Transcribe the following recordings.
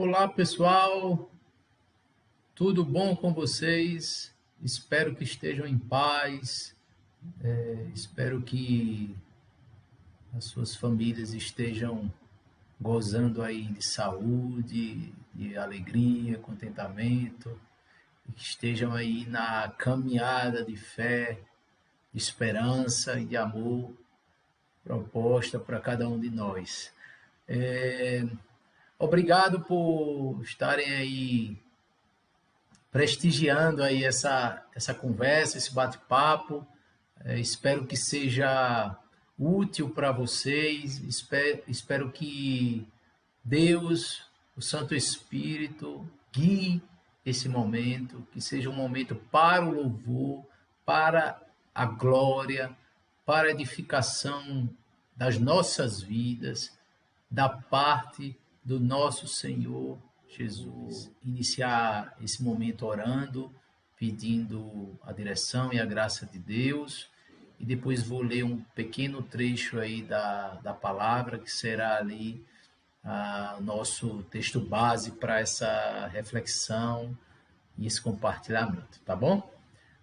Olá, pessoal, tudo bom com vocês? Espero que estejam em paz, espero que as suas famílias estejam gozando aí de saúde, de alegria, contentamento, e que estejam aí na caminhada de fé, de esperança e de amor proposta para cada um de nós. Obrigado por estarem aí prestigiando aí essa conversa, esse bate-papo. Espero que seja útil para vocês. Espero que Deus, o Santo Espírito, guie esse momento, que seja um momento para o louvor, para a glória, para a edificação das nossas vidas, da parte do nosso Senhor Jesus. Iniciar esse momento orando, pedindo a direção e a graça de Deus, e depois vou ler um pequeno trecho aí da palavra, que será ali nosso texto base para essa reflexão e esse compartilhamento, tá bom?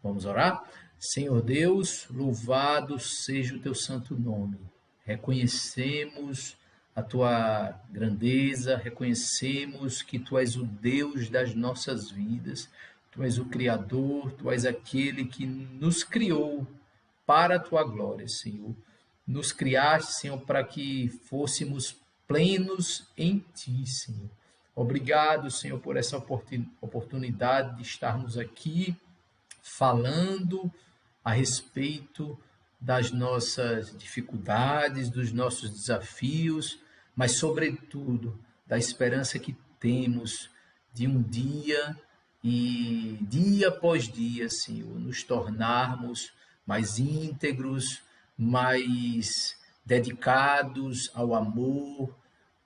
Vamos orar? Senhor Deus, louvado seja o teu santo nome. Reconhecemos a tua grandeza, reconhecemos que tu és o Deus das nossas vidas, tu és o Criador, tu és aquele que nos criou para a tua glória, Senhor. Nos criaste, Senhor, para que fôssemos plenos em ti, Senhor. Obrigado, Senhor, por essa oportunidade de estarmos aqui falando a respeito das nossas dificuldades, dos nossos desafios, mas, sobretudo, da esperança que temos de um dia e dia após dia, Senhor, nos tornarmos mais íntegros, mais dedicados ao amor,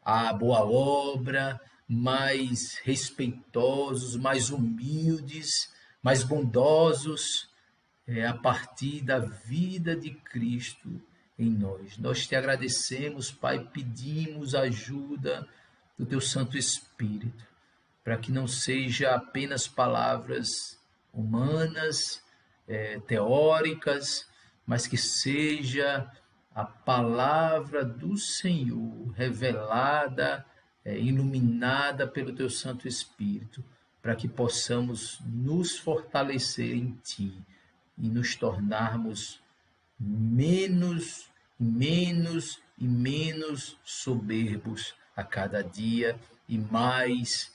à boa obra, mais respeitosos, mais humildes, mais bondosos, a partir da vida de Cristo em nós. Nós te agradecemos, Pai, pedimos ajuda do teu Santo Espírito, para que não seja apenas palavras humanas, teóricas, mas que seja a palavra do Senhor revelada, iluminada pelo teu Santo Espírito, para que possamos nos fortalecer em ti e nos tornarmos menos e menos soberbos a cada dia e mais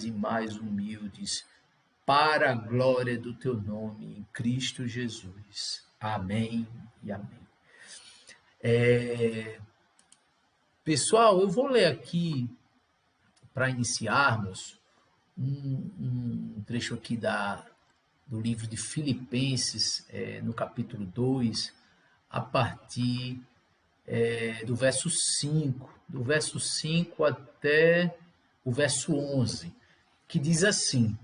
e mais humildes para a glória do teu nome em Cristo Jesus. Amém e amém. Pessoal, eu vou ler aqui para iniciarmos um trecho aqui do livro de Filipenses, no capítulo 2, a partir do verso 5, do verso 5 até o verso 11, que diz assim: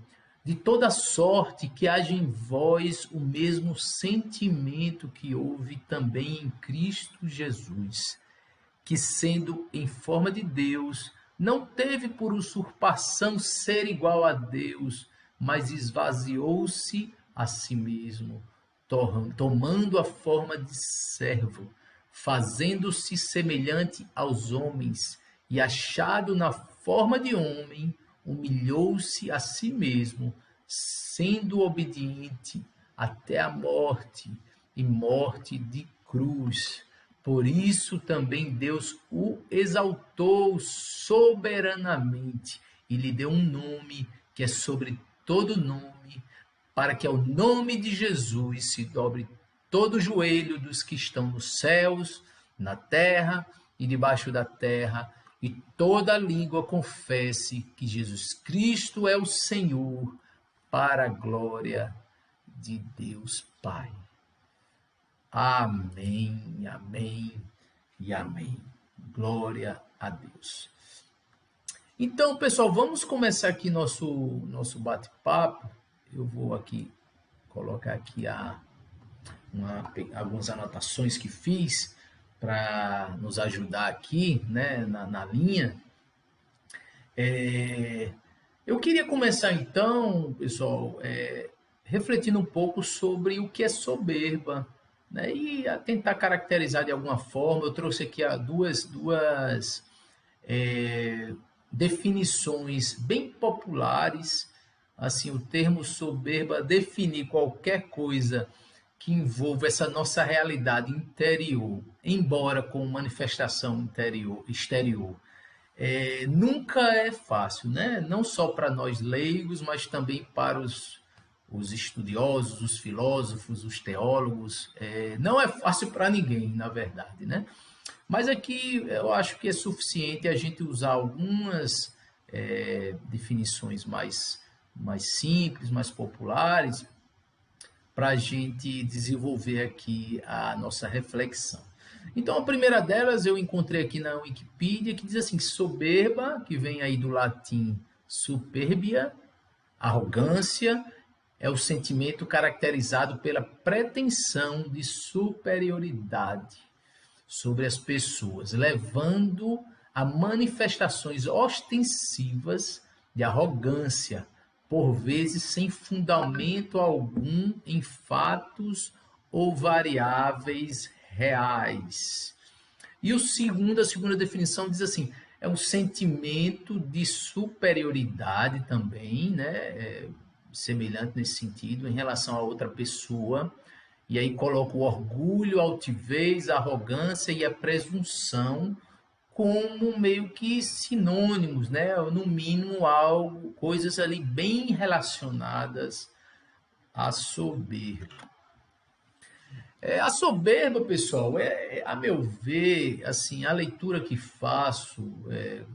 de toda sorte que haja em vós o mesmo sentimento que houve também em Cristo Jesus, que sendo em forma de Deus, não teve por usurpação ser igual a Deus, mas esvaziou-se a si mesmo, tomando a forma de servo, fazendo-se semelhante aos homens, e achado na forma de homem, humilhou-se a si mesmo, sendo obediente até a morte, e morte de cruz. Por isso também Deus o exaltou soberanamente e lhe deu um nome que é sobre todo nome, para que ao nome de Jesus se dobre todo o joelho dos que estão nos céus, na terra e debaixo da terra, e toda língua confesse que Jesus Cristo é o Senhor, para a glória de Deus Pai. Amém, amém e amém. Glória a Deus. Então, pessoal, vamos começar aqui nosso bate-papo. Eu vou aqui colocar aqui algumas anotações que fiz para nos ajudar aqui, né, na linha. Eu queria começar então, pessoal, refletindo um pouco sobre o que é soberba, né? E a tentar caracterizar de alguma forma. Eu trouxe aqui duas é, definições bem populares. Assim, o termo soberba define qualquer coisa que envolva essa nossa realidade interior, embora com manifestação exterior. Nunca é fácil, né? Não só para nós leigos, mas também para os estudiosos, os filósofos, os teólogos. Não é fácil para ninguém, na verdade, né? Mas aqui eu acho que é suficiente a gente usar algumas definições mais simples, mais populares, para a gente desenvolver aqui a nossa reflexão. Então, a primeira delas eu encontrei aqui na Wikipedia, que diz assim: soberba, que vem aí do latim superbia, arrogância, é o sentimento caracterizado pela pretensão de superioridade sobre as pessoas, levando a manifestações ostensivas de arrogância, por vezes sem fundamento algum em fatos ou variáveis reais. E a segunda definição diz assim: é um sentimento de superioridade também, né? Semelhante nesse sentido, em relação a outra pessoa. E aí coloca o orgulho, a altivez, a arrogância e a presunção como meio que sinônimos, né? Ou no mínimo algo, coisas ali bem relacionadas à soberba. A soberba, pessoal, a meu ver, assim, a leitura que faço,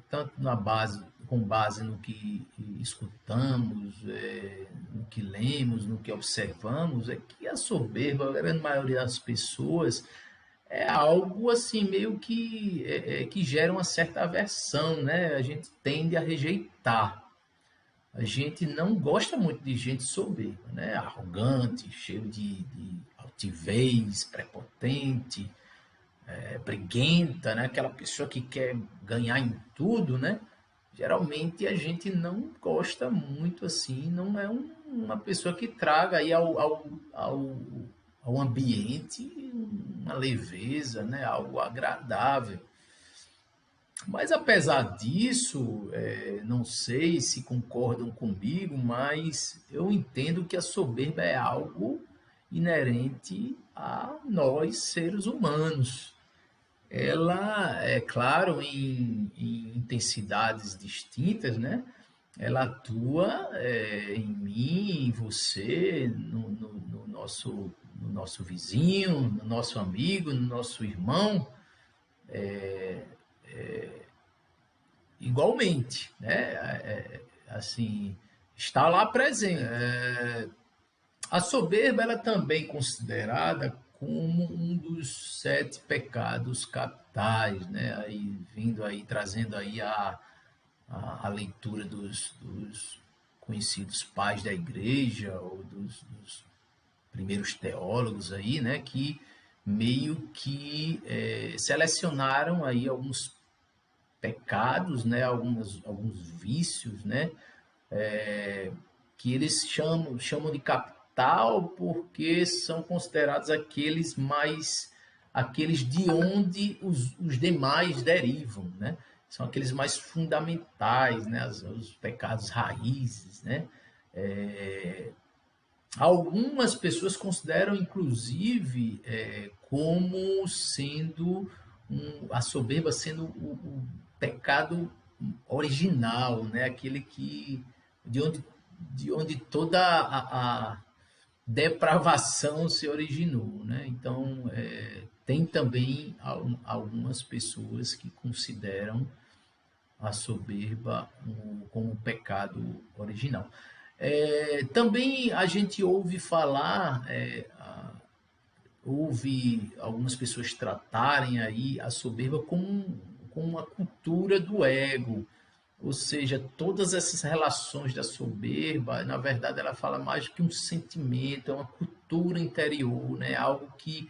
tanto com base no que escutamos, no que lemos, no que observamos, é que a soberba, a grande maioria das pessoas, é algo assim meio que gera uma certa aversão, né? A gente tende a rejeitar. A gente não gosta muito de gente soberba, né? Arrogante, cheio de altivez, prepotente, briguenta, né? Aquela pessoa que quer ganhar em tudo, né? Geralmente a gente não gosta muito assim, não é uma pessoa que traga aí ao ambiente uma leveza, né? Algo agradável. Mas apesar disso, não sei se concordam comigo, mas eu entendo que a soberba é algo inerente a nós, seres humanos. Ela, é claro, em intensidades distintas, né? Ela atua em mim, em você, no nosso vizinho, no nosso amigo, no nosso irmão, igualmente, né? Assim, está lá presente. A soberba ela também é considerada como um dos 7 pecados capitais, né? Aí vindo aí trazendo aí a leitura dos conhecidos pais da igreja ou dos primeiros teólogos aí, né? Que meio que selecionaram aí alguns pecados, né? Alguns vícios, né? Que eles chamam de capital porque são considerados aqueles de onde os demais derivam, né? São aqueles mais fundamentais, né? Os pecados raízes, né? Algumas pessoas consideram, inclusive, como sendo a soberba sendo o pecado original, né? Aquele que de onde, de onde toda a depravação se originou, né? Então, tem também algumas pessoas que consideram a soberba como o pecado original. Também a gente ouve falar, ouve algumas pessoas tratarem aí a soberba como uma cultura do ego, ou seja, todas essas relações da soberba, na verdade, ela fala mais que um sentimento, é uma cultura interior, né? Algo que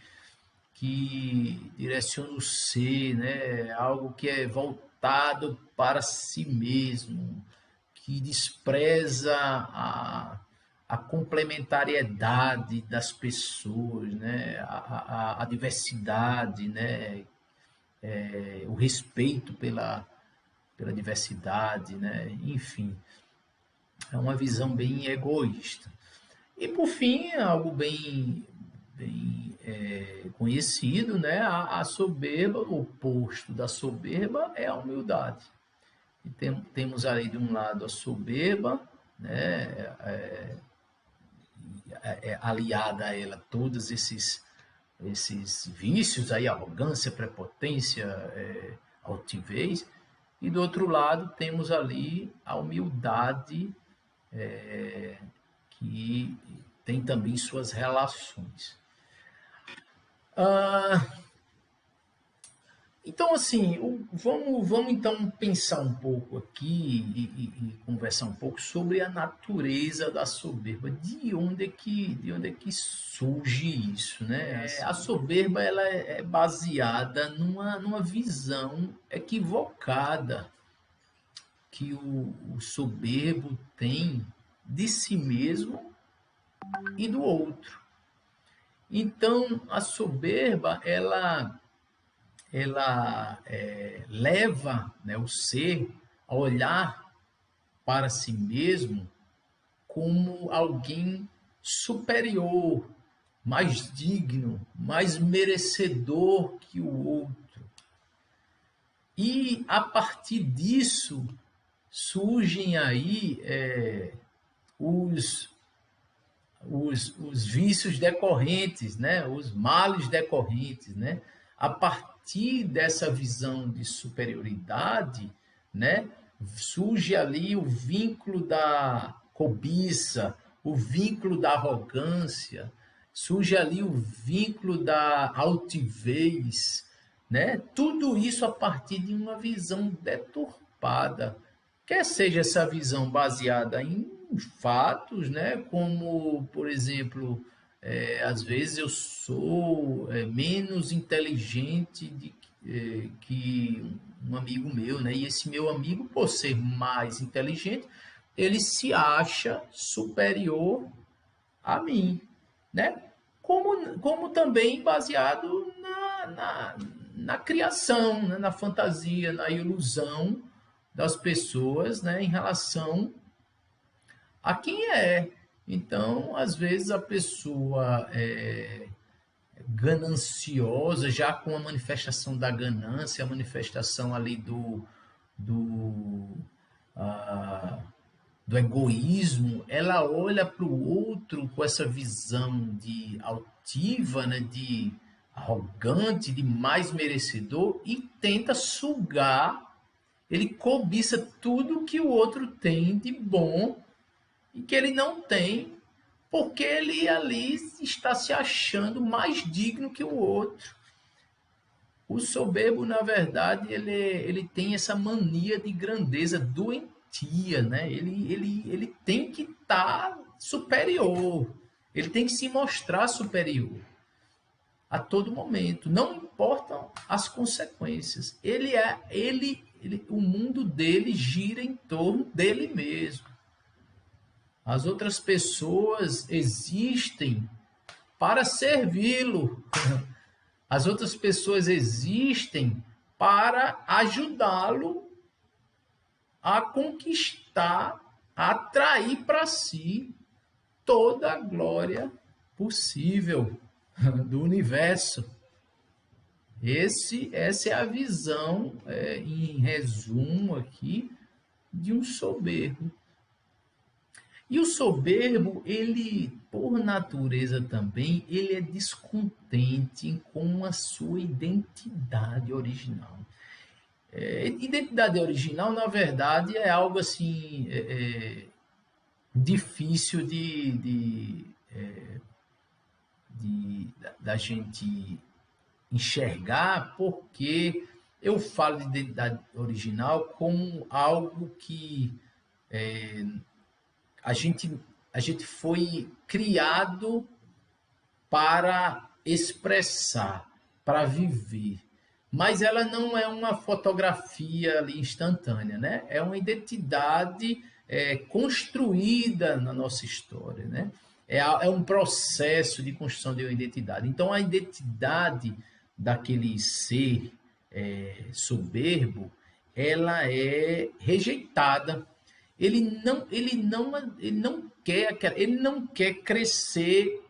direciona o ser, né? Algo que é voltado voltado para si mesmo, que despreza a complementariedade das pessoas, né? A diversidade, né? O respeito pela diversidade, né? Enfim, é uma visão bem egoísta. E por fim, algo bem conhecido, né? A soberba, o oposto da soberba é a humildade. E temos ali de um lado a soberba, né? Aliada a ela todos esses vícios aí, arrogância, prepotência, altivez, e do outro lado temos ali a humildade, que tem também suas relações. Então, assim, vamos então pensar um pouco aqui e conversar um pouco sobre a natureza da soberba. De onde é que surge isso, né? A soberba ela é baseada numa visão equivocada que o soberbo tem de si mesmo e do outro. Então, a soberba ela leva, né, o ser a olhar para si mesmo como alguém superior, mais digno, mais merecedor que o outro. E a partir disso surgem aí os vícios decorrentes, né? Os males decorrentes, né? A partir dessa visão de superioridade, né? Surge ali o vínculo da cobiça, o vínculo da arrogância, surge ali o vínculo da altivez, né? Tudo isso a partir de uma visão deturpada, quer seja essa visão baseada em fatos, né? Como, por exemplo, às vezes eu sou menos inteligente que um amigo meu, né? E esse meu amigo, por ser mais inteligente, ele se acha superior a mim, né? Como também baseado na criação, né? Na fantasia, na ilusão das pessoas, né? Em relação a quem é. Então, às vezes a pessoa é gananciosa, já com a manifestação da ganância, a manifestação ali do, ah, do egoísmo, ela olha para o outro com essa visão de altiva, né, de arrogante, de mais merecedor e tenta sugar, ele cobiça tudo que o outro tem de bom e que ele não tem, porque ele ali está se achando mais digno que o outro. O soberbo, na verdade, ele tem essa mania de grandeza doentia, né? Ele tem que estar superior, ele tem que se mostrar superior a todo momento, não importam as consequências. O mundo dele gira em torno dele mesmo. As outras pessoas existem para servi-lo. As outras pessoas existem para ajudá-lo a conquistar, a atrair para si toda a glória possível do universo. Essa é a visão, em resumo aqui, de um soberbo. E o soberbo, ele, por natureza também, ele é descontente com a sua identidade original. Identidade original, na verdade, é algo assim difícil da gente enxergar, porque eu falo de identidade original como algo que a gente foi criado para expressar, para viver. mas ela não é uma fotografia ali instantânea, né? É uma identidade construída na nossa história, né? É um processo de construção de uma identidade. Então, a identidade daquele ser soberbo, ela é rejeitada. Ele não quer crescer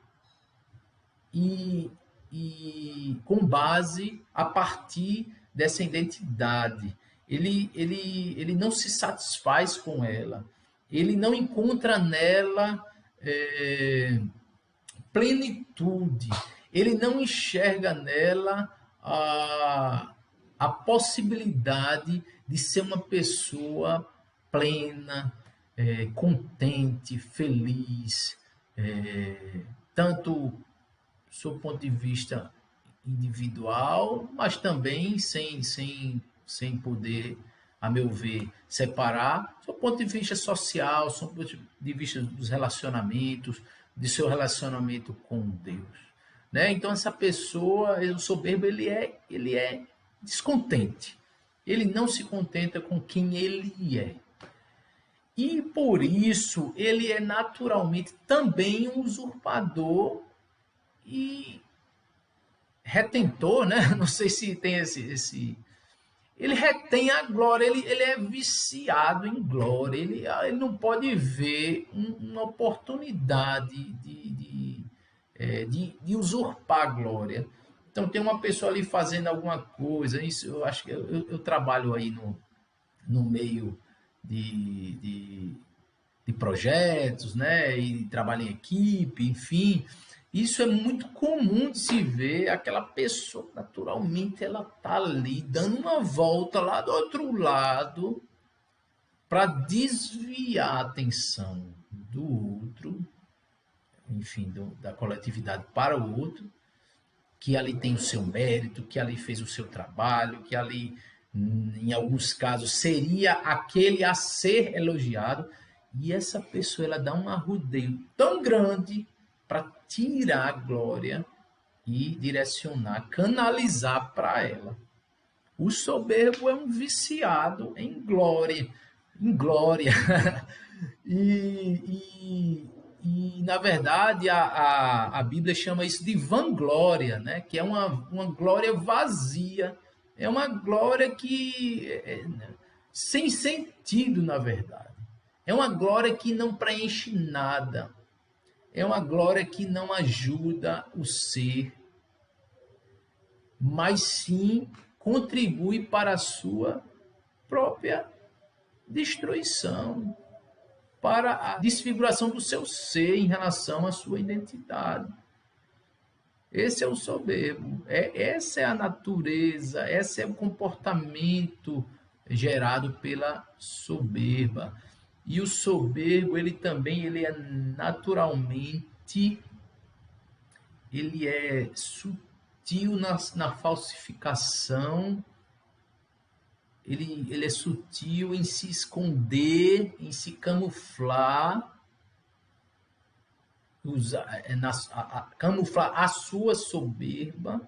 e, e com base a partir dessa identidade. Ele não se satisfaz com ela. Ele não encontra nela plenitude. Ele não enxerga nela a possibilidade de ser uma pessoa plena, contente, feliz, tanto do ponto de vista individual, mas também sem poder, a meu ver, separar, do ponto de vista social, do ponto de vista dos relacionamentos, de seu relacionamento com Deus. Né? Então, essa pessoa, o soberbo, ele é descontente. Ele não se contenta com quem ele é. E, por isso, ele é naturalmente também um usurpador e retentor, né? Não sei se tem esse... Ele retém a glória, ele é viciado em glória, ele não pode ver uma oportunidade de usurpar a glória. Então, tem uma pessoa ali fazendo alguma coisa, isso eu acho que eu trabalho aí no meio de projetos, né? E trabalho em equipe, enfim. Isso é muito comum de se ver, aquela pessoa, naturalmente, ela está ali, dando uma volta lá do outro lado, para desviar a atenção do outro, enfim, da coletividade para o outro, que ali tem o seu mérito, que ali fez o seu trabalho, que ali, em alguns casos, seria aquele a ser elogiado, e essa pessoa, ela dá um arrudeio tão grande para tirar a glória e direcionar, canalizar para ela. O soberbo é um viciado em glória, e na verdade a Bíblia chama isso de vanglória, né? Que é uma glória vazia, é uma glória que sem sentido, na verdade. É uma glória que não preenche nada. É uma glória que não ajuda o ser, mas sim contribui para a sua própria destruição, para a desfiguração do seu ser em relação à sua identidade. Esse é o soberbo, essa é a natureza, esse é o comportamento gerado pela soberba. E o soberbo, ele é naturalmente, ele é sutil na falsificação, ele é sutil em se esconder, em se camuflar, camuflar a sua soberba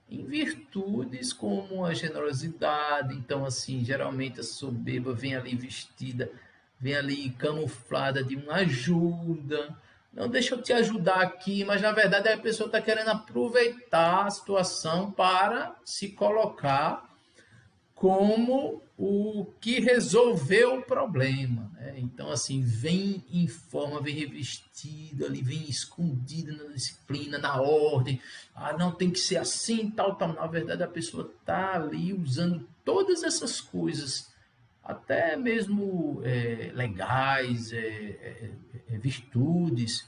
em virtudes como a generosidade. Então, assim, geralmente a soberba vem ali vestida, vem ali camuflada de uma ajuda. Não, deixa eu te ajudar aqui, mas na verdade a pessoa está querendo aproveitar a situação para se colocar como o que resolveu o problema. Né? Então, assim, vem em forma, vem revestido ali, vem escondido na disciplina, na ordem. Ah, não, tem que ser assim, tal, tal. Na verdade, a pessoa está ali usando todas essas coisas, até mesmo legais, virtudes,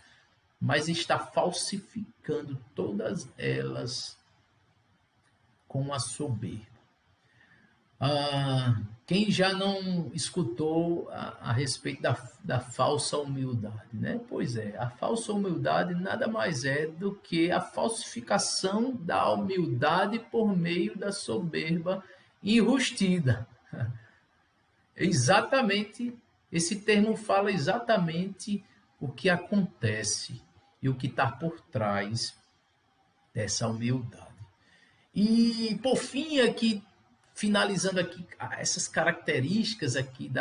mas está falsificando todas elas com a soberba. Quem já não escutou a respeito da falsa humildade, né? Pois é, a falsa humildade nada mais é do que a falsificação da humildade por meio da soberba enrustida. Exatamente, esse termo fala exatamente o que acontece e o que está por trás dessa humildade. E, por fim, aqui, finalizando aqui, essas características aqui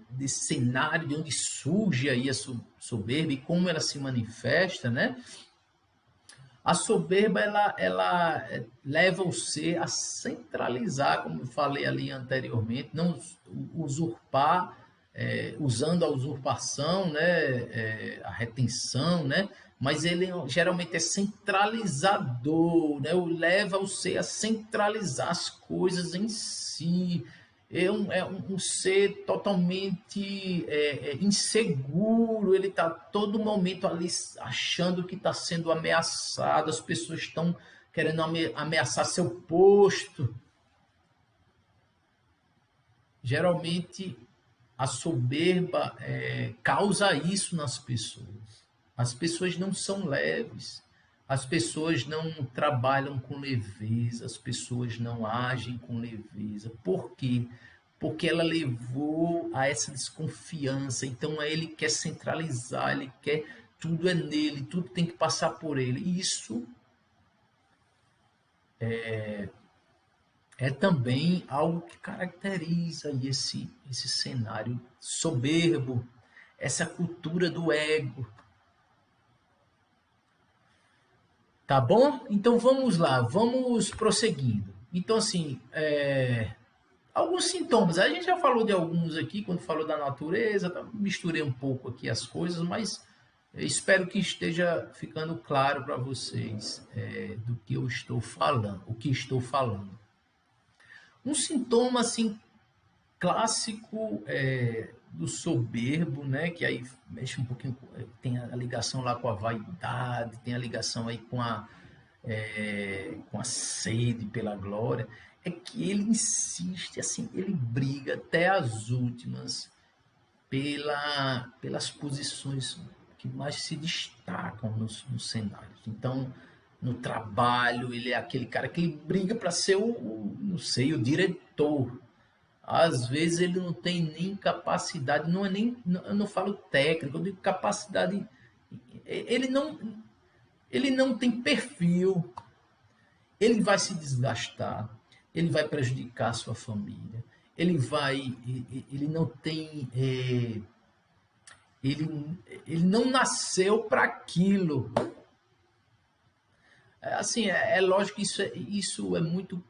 desse cenário de onde surge aí a soberba e como ela se manifesta, né? A soberba, ela leva o ser a centralizar, como eu falei ali anteriormente, não usurpar, usando a usurpação, né, a retenção, né, mas ele geralmente é centralizador, né, leva o ser a centralizar as coisas em si, é um ser totalmente inseguro, ele está todo momento ali achando que está sendo ameaçado, as pessoas estão querendo ameaçar seu posto. Geralmente a soberba causa isso nas pessoas. As pessoas não são leves, as pessoas não trabalham com leveza, as pessoas não agem com leveza. Por quê? Porque ela levou a essa desconfiança. Então ele quer centralizar, ele quer tudo é nele, tudo tem que passar por ele. E isso é também algo que caracteriza esse cenário soberbo, essa cultura do ego. Tá bom? Então vamos lá, vamos prosseguindo. Então, assim, alguns sintomas. A gente já falou de alguns aqui, quando falou da natureza, misturei um pouco aqui as coisas, mas espero que esteja ficando claro para vocês do que eu estou falando, o que estou falando. Um sintoma, assim, clássico do soberbo, né? Que aí mexe um pouquinho, tem a ligação lá com a vaidade, tem a ligação aí com a sede pela glória, é que ele insiste, assim, ele briga até as últimas pelas posições que mais se destacam nos cenários. Então, no trabalho, ele é aquele cara que ele briga para ser não sei, o diretor. Às vezes ele não tem nem capacidade, não é nem, eu não falo técnica, eu digo capacidade, ele não, ele não tem perfil, ele vai se desgastar, ele vai prejudicar a sua família, ele não tem, ele não nasceu para aquilo. Assim, é lógico que isso é muito,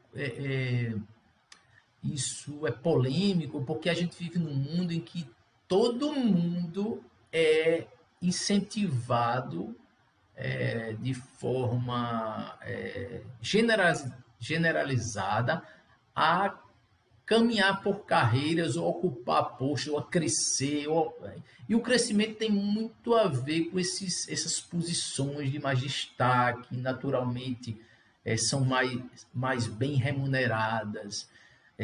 isso é polêmico, porque a gente vive num mundo em que todo mundo é incentivado de forma generalizada a caminhar por carreiras, ou ocupar postos, ou a crescer. E o crescimento tem muito a ver com essas posições de mais destaque, naturalmente são mais bem remuneradas,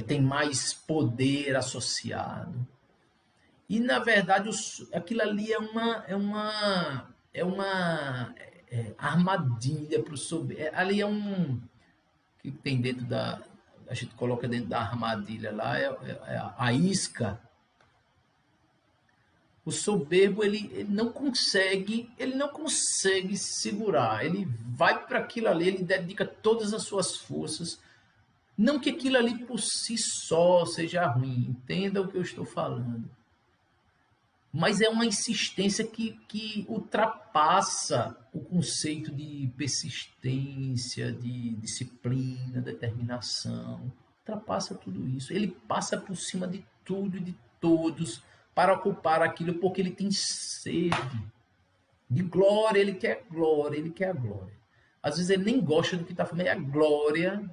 tem mais poder associado. E, na verdade, aquilo ali é uma armadilha para o soberbo. Ali é que tem dentro a gente coloca dentro da armadilha lá, a isca. O soberbo, ele não consegue segurar. Ele vai para aquilo ali, ele dedica todas as suas forças. Não que aquilo ali por si só seja ruim, entenda o que eu estou falando. Mas é uma insistência que ultrapassa o conceito de persistência, de disciplina, determinação. Ultrapassa tudo isso. Ele passa por cima de tudo e de todos para ocupar aquilo, porque ele tem sede de glória, ele quer glória, ele quer a glória. Às vezes ele nem gosta do que está falando, a glória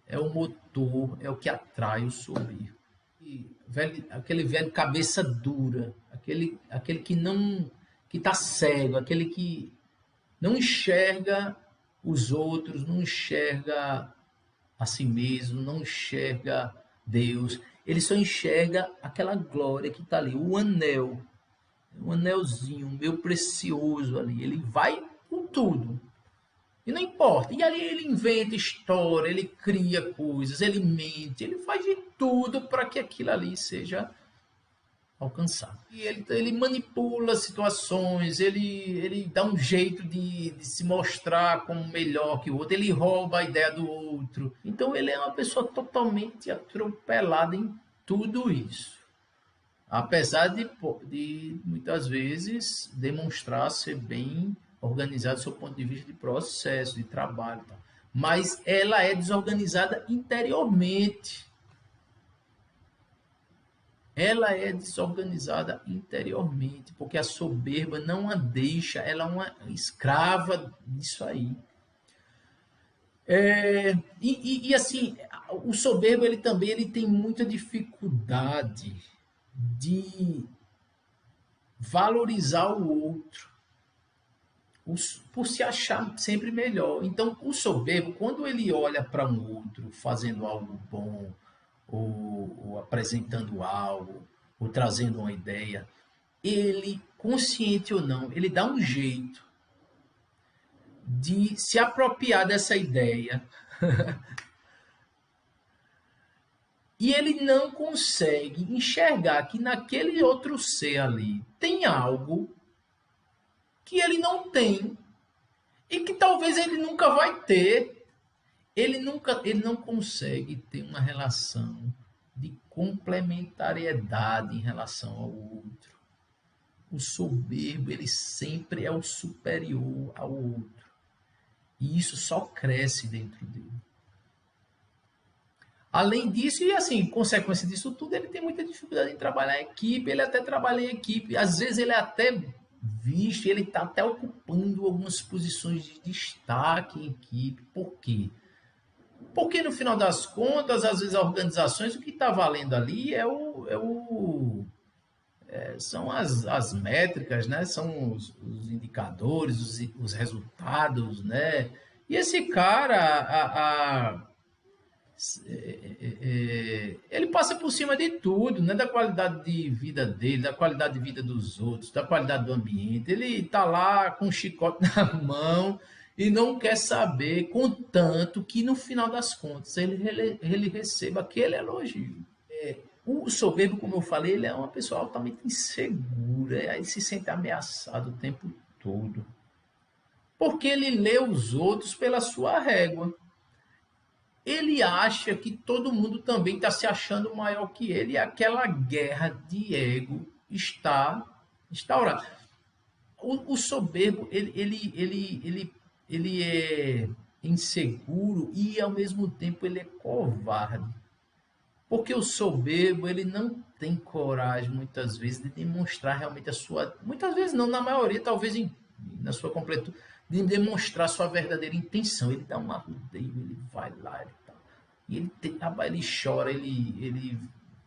é o motor, é o que atrai o soberbo. Aquele velho cabeça dura, aquele que está cego, aquele que não enxerga os outros, não enxerga a si mesmo, não enxerga Deus, ele só enxerga aquela glória que está ali, o anel, um anelzinho, meu precioso ali, ele vai com tudo. E não importa. E ali ele inventa história, ele cria coisas, ele mente, ele faz de tudo para que aquilo ali seja alcançar. E ele manipula situações, ele dá um jeito de se mostrar como melhor que o outro, ele rouba a ideia do outro. Então ele é uma pessoa totalmente atropelada em tudo isso. Apesar de muitas vezes demonstrar ser bem organizado do seu ponto de vista de processo, de trabalho. Tal. Mas ela é desorganizada interiormente. Ela é desorganizada interiormente, porque a soberba não a deixa, ela é uma escrava disso aí. E assim, o soberbo ele tem muita dificuldade de valorizar o outro por se achar sempre melhor. Então, o soberbo, quando ele olha para um outro fazendo algo bom, ou apresentando algo, ou trazendo uma ideia, ele, consciente ou não, ele dá um jeito de se apropriar dessa ideia e ele não consegue enxergar que naquele outro ser ali tem algo que ele não tem e que talvez ele nunca vai ter. Ele não consegue ter uma relação de complementariedade em relação ao outro. O soberbo, ele sempre é o superior ao outro. E isso só cresce dentro dele. Além disso, e assim, consequência disso tudo, ele tem muita dificuldade em trabalhar em equipe, ele até trabalha em equipe, às vezes ele é até visto, ele está até ocupando algumas posições de destaque em equipe. Por quê? Porque no final das contas, às vezes, as organizações, o que está valendo ali são as métricas, né? São os indicadores, os resultados, né? E esse cara, ele passa por cima de tudo, né? Da qualidade de vida dele, da qualidade de vida dos outros, da qualidade do ambiente. Ele está lá com um chicote na mão e não quer saber, contanto que no final das contas ele receba aquele elogio. O soberbo, como eu falei, ele é uma pessoa altamente insegura, aí se sente ameaçado o tempo todo, porque ele lê os outros pela sua régua. Ele acha que todo mundo também está se achando maior que ele e aquela guerra de ego está instaurada. O soberbo, ele é inseguro e, ao mesmo tempo, ele é covarde. Porque o soberbo, ele não tem coragem, muitas vezes, de demonstrar realmente a sua... Muitas vezes não, na maioria, talvez na sua completude, de demonstrar sua verdadeira intenção. Ele dá um arrudeio, ele vai lá e ele chora, ele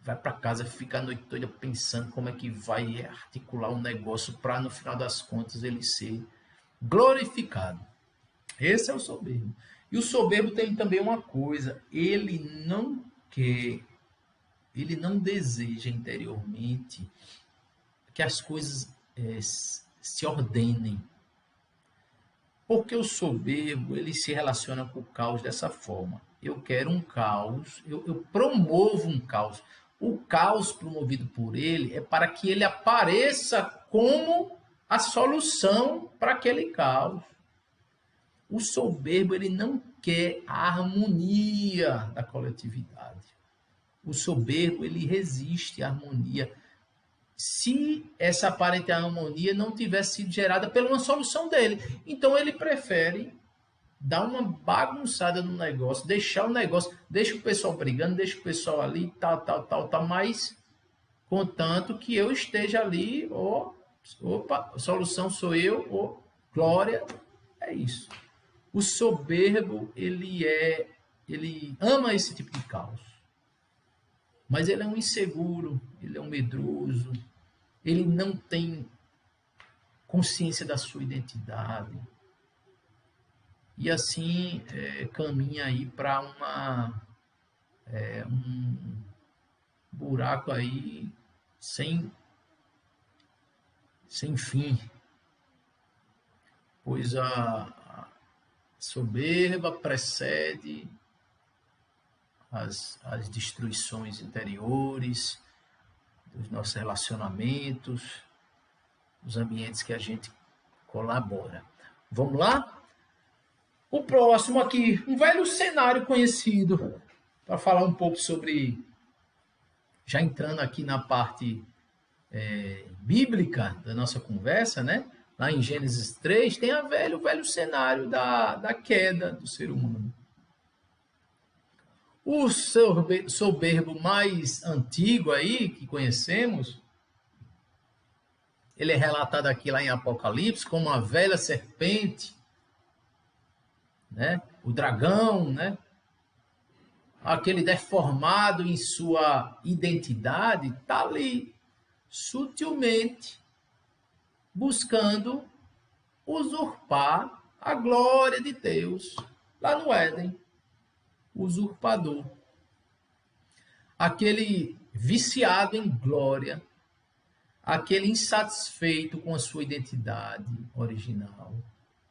vai para casa, fica a noite toda pensando como é que vai articular um negócio para, no final das contas, ele ser glorificado. Esse é o soberbo. E o soberbo tem também uma coisa, ele não quer, ele não deseja interiormente que as coisas se ordenem. Porque o soberbo, ele se relaciona com o caos dessa forma. Eu quero um caos, eu promovo um caos. O caos promovido por ele é para que ele apareça como a solução para aquele caos. O soberbo, ele não quer a harmonia da coletividade. O soberbo, ele resiste à harmonia. Se essa aparente harmonia não tivesse sido gerada pela uma solução dele. Então ele prefere dar uma bagunçada no negócio, deixar o negócio, deixa o pessoal brigando, deixa o pessoal ali, tal, mas contanto que eu esteja ali, opa, a solução sou eu, glória, é isso. O soberbo, ele ama esse tipo de caos. Mas ele é um inseguro, ele é um medroso, ele não tem consciência da sua identidade. E assim caminha aí para um buraco aí sem fim. Pois a soberba precede as destruições interiores, dos nossos relacionamentos, dos ambientes que a gente colabora. Vamos lá? O próximo aqui, um velho cenário conhecido, para falar um pouco sobre, já entrando aqui na parte bíblica da nossa conversa, né? Lá em Gênesis 3, tem o velho cenário da queda do ser humano. O soberbo mais antigo aí, que conhecemos, ele é relatado aqui lá em Apocalipse como uma velha serpente, né? O dragão, né? Aquele deformado em sua identidade, está ali, sutilmente, buscando usurpar a glória de Deus, lá no Éden. Usurpador. Aquele viciado em glória, aquele insatisfeito com a sua identidade original,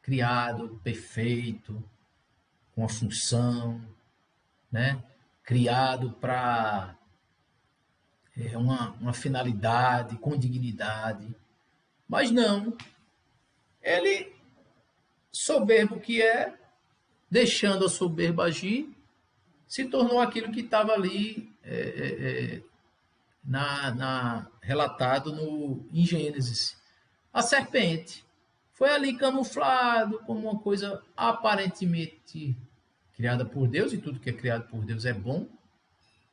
criado perfeito, com a função, né? Criado para uma finalidade, com dignidade. Mas não, ele, soberbo que é, deixando a soberba agir, se tornou aquilo que estava ali relatado em Gênesis. A serpente foi ali camuflado como uma coisa aparentemente criada por Deus, e tudo que é criado por Deus é bom.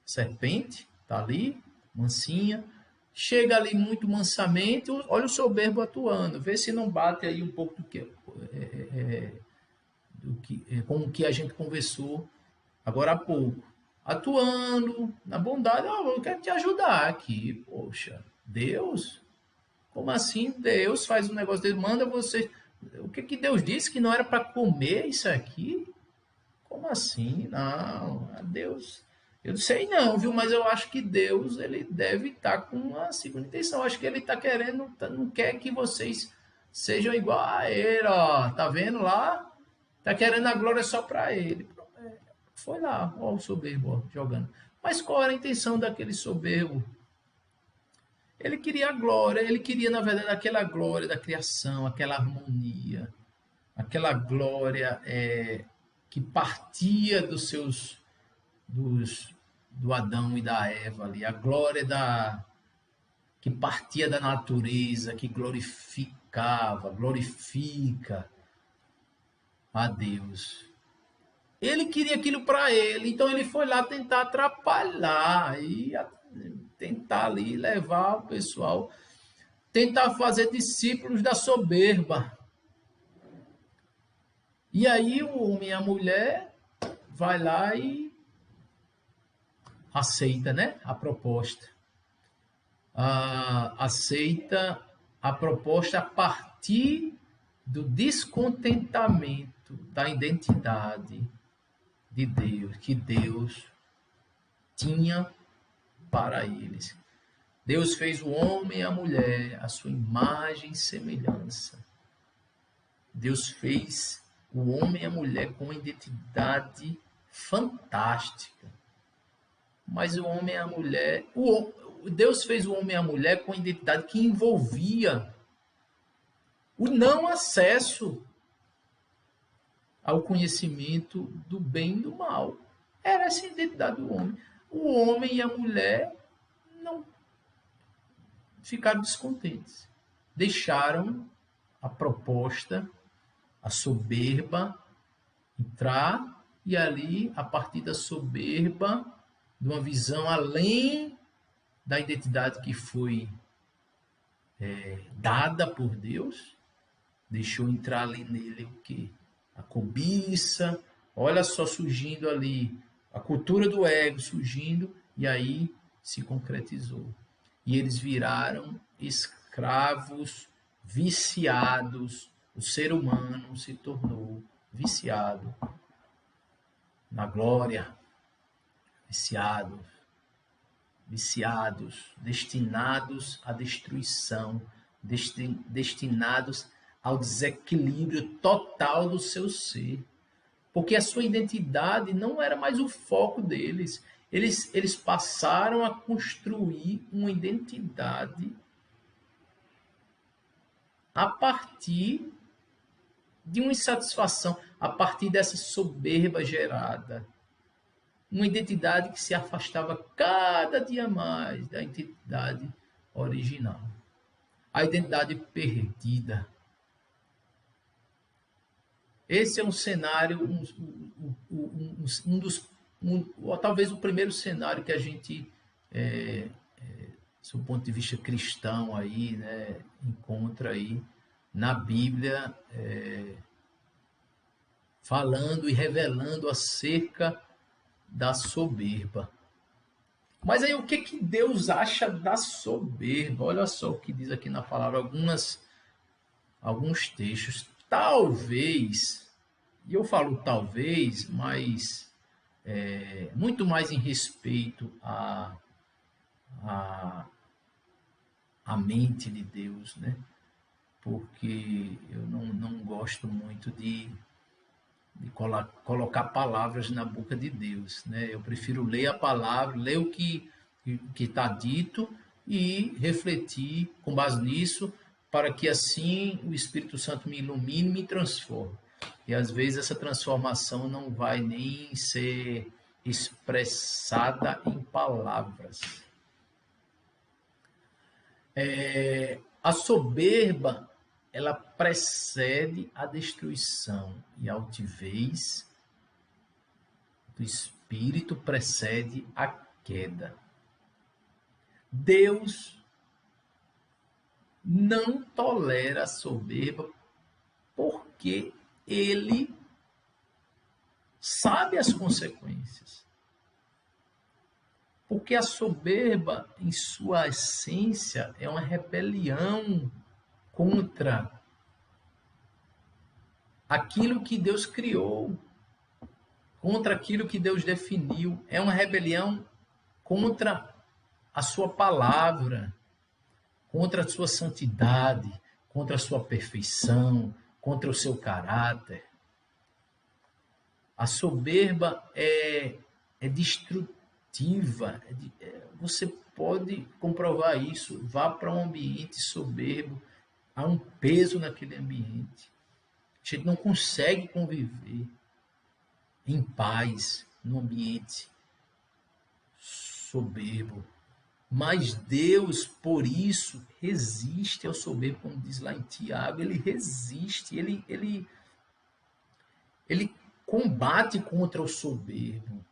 Serpente está ali, mansinha, chega ali muito mansamente, olha o soberbo atuando, vê se não bate aí um pouco com o que a gente conversou agora há pouco, atuando na bondade. Eu quero te ajudar aqui. Poxa, Deus? Como assim Deus faz um negócio dele? Manda você... O que Deus disse? Que não era para comer isso aqui? Como assim? Não, Deus... Eu não sei não, viu? Mas eu acho que Deus, ele deve estar com uma segunda intenção. Eu acho que ele está querendo, não quer que vocês sejam igual a ele, ó. Tá vendo lá? Tá querendo a glória só para ele. Foi lá, ó, o soberbo, ó, jogando. Mas qual era a intenção daquele soberbo? Ele queria a glória, ele queria, na verdade, aquela glória da criação, aquela harmonia, aquela glória que partia do Adão e da Eva ali, a glória que partia da natureza, que glorifica a Deus. Ele queria aquilo para ele, então ele foi lá tentar atrapalhar e tentar ali levar o pessoal, tentar fazer discípulos da soberba. E aí o homem e a mulher vai lá e aceita, né, a proposta. Aceita a proposta a partir do descontentamento da identidade de Deus, que Deus tinha para eles. Deus fez o homem e a mulher à sua imagem e semelhança. Deus fez o homem e a mulher com uma identidade fantástica. Mas o homem e a mulher... Deus fez o homem e a mulher com uma identidade que envolvia o não acesso ao conhecimento do bem e do mal. Era essa a identidade do homem. O homem e a mulher não ficaram descontentes. Deixaram a proposta, a soberba, entrar, e ali, a partir da soberba, de uma visão além da identidade que foi dada por Deus, deixou entrar ali nele o quê? A cobiça, olha só, surgindo ali, a cultura do ego surgindo, e aí se concretizou. E eles viraram escravos, viciados, o ser humano se tornou viciado na glória, viciados, destinados à destruição, destinados ao desequilíbrio total do seu ser. Porque a sua identidade não era mais o foco deles. Eles passaram a construir uma identidade a partir de uma insatisfação, a partir dessa soberba gerada. Uma identidade que se afastava cada dia mais da identidade original. A identidade perdida. Esse é um cenário, ou talvez o primeiro cenário que a gente, do ponto de vista cristão, aí, né, encontra aí na Bíblia, falando e revelando acerca da soberba. Mas aí o que Deus acha da soberba? Olha só o que diz aqui na palavra, alguns textos. Talvez, e eu falo talvez, mas muito mais em respeito à mente de Deus, né? Porque eu não gosto muito de colocar palavras na boca de Deus, né? Eu prefiro ler a palavra, ler o que está dito e refletir com base nisso, para que assim o Espírito Santo me ilumine e me transforme. E às vezes essa transformação não vai nem ser expressada em palavras. A soberba, ela precede a destruição, e a altivez do espírito precede a queda. Deus não tolera a soberba porque ele sabe as consequências. Porque a soberba, em sua essência, é uma rebelião contra aquilo que Deus criou, contra aquilo que Deus definiu. É uma rebelião contra a sua palavra, contra a sua santidade, contra a sua perfeição, contra o seu caráter. A soberba é destrutiva. Você pode comprovar isso. Vá para um ambiente soberbo, há um peso naquele ambiente. A gente não consegue conviver em paz num ambiente soberbo. Mas Deus, por isso, resiste ao soberbo, como diz lá em Tiago. Ele resiste, ele combate contra o soberbo.